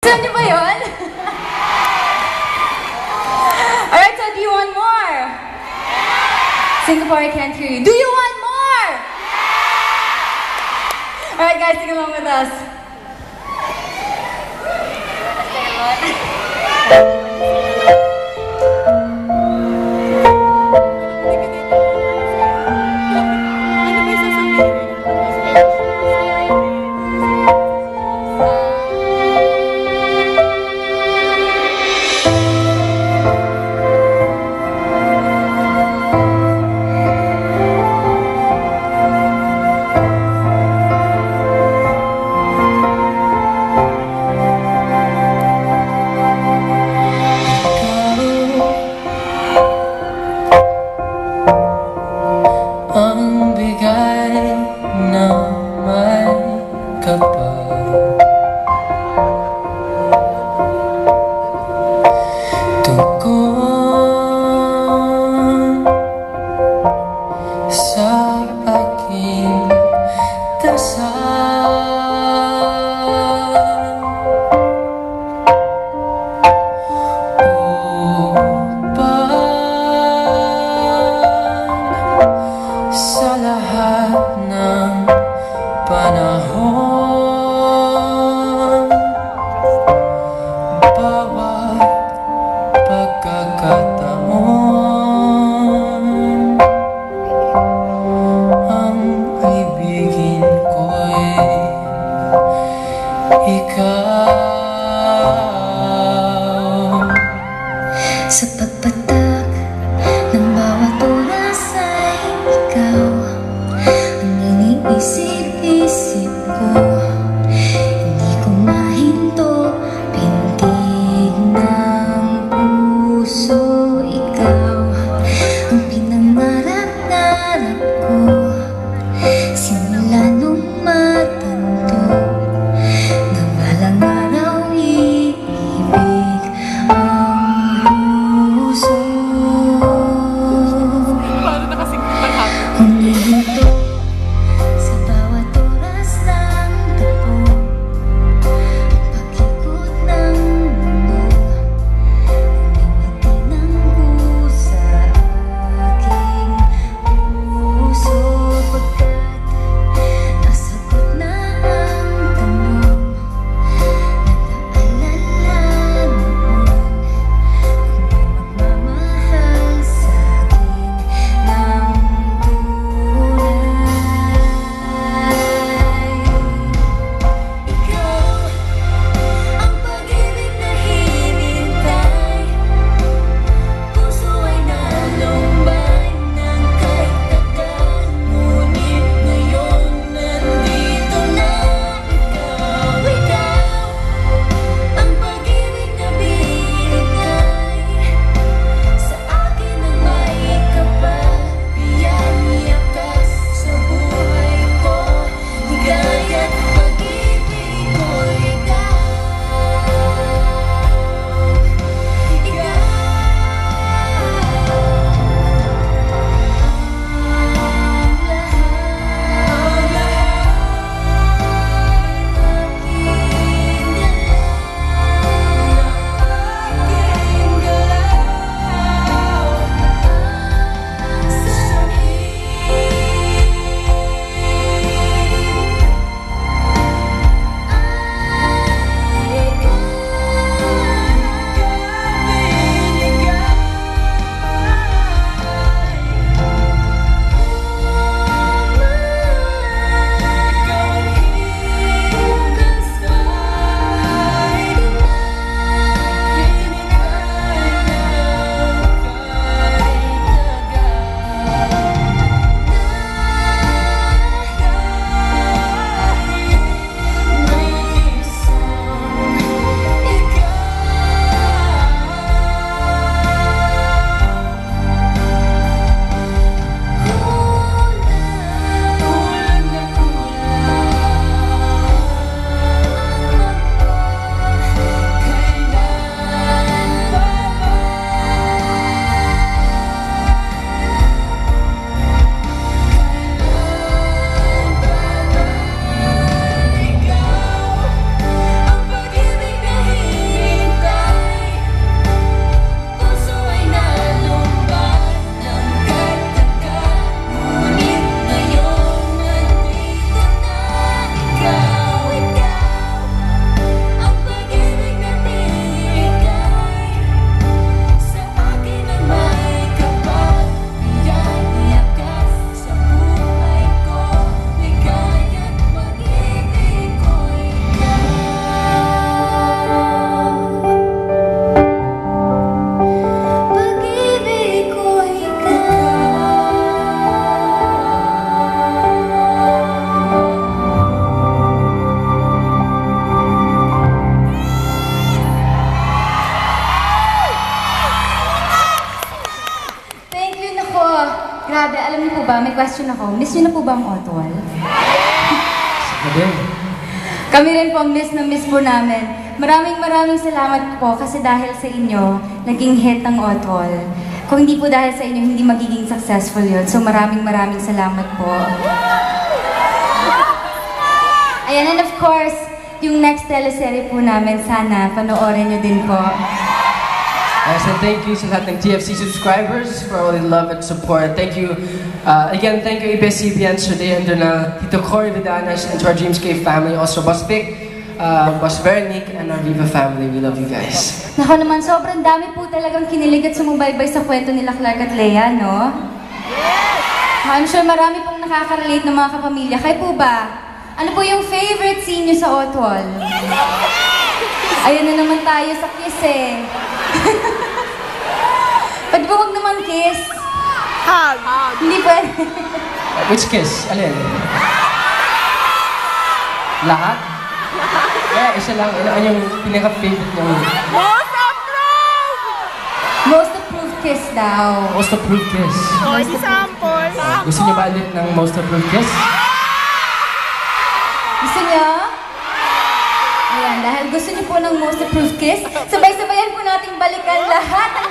Gusto niyo ba yun? Alright, so do you want more? Singapore, I can't hear you. Do you want more? Alright guys, sing along with us. ba, may question ako. Miss niyo na po ba ang Otwal? Sige din. Kami rin po, miss na miss po namin. Maraming salamat po kasi dahil sa inyo, naging hit ang Otwal. Kung hindi po dahil sa inyo, hindi magiging successful yun. So maraming salamat po. Ayan, and of course, yung next teleserye po namin, sana panoorin nyo din po. Yes, and thank you sa lahat ng TFC subscribers for all the love and support. Thank you, again, thank you ABS-CBN, Sir Deandro na Tito Cory Vidanas, and to our Dreams Cave family, also Boss Vic, Boss Veronique, and our Viva family. We love you guys. Nako naman, sobrang dami po talagang kinilig at sumubaybay sa kwento nila Clark at Lea, no? Yes! I'm sure marami pong nakaka-relate ng mga kapamilya. Kayo po ba? Ano po yung favorite scene nyo sa Otwal? Ayan na naman tayo sa kiss eh. Pwede ba wag naman kiss? Hug! Hindi pwede. Which kiss? Alin? Lahat? Isa lang. Ano yung pinaka-favorite nyo? Most approved! Most approved kiss daw. Most approved kiss. Di sample. Gusto niyo ba ulit ng most approved kiss? Gusto niyo? Ayan, dahil gusto niyo po ng most approved kiss, sabay-sabayan po nating balikan lahat ang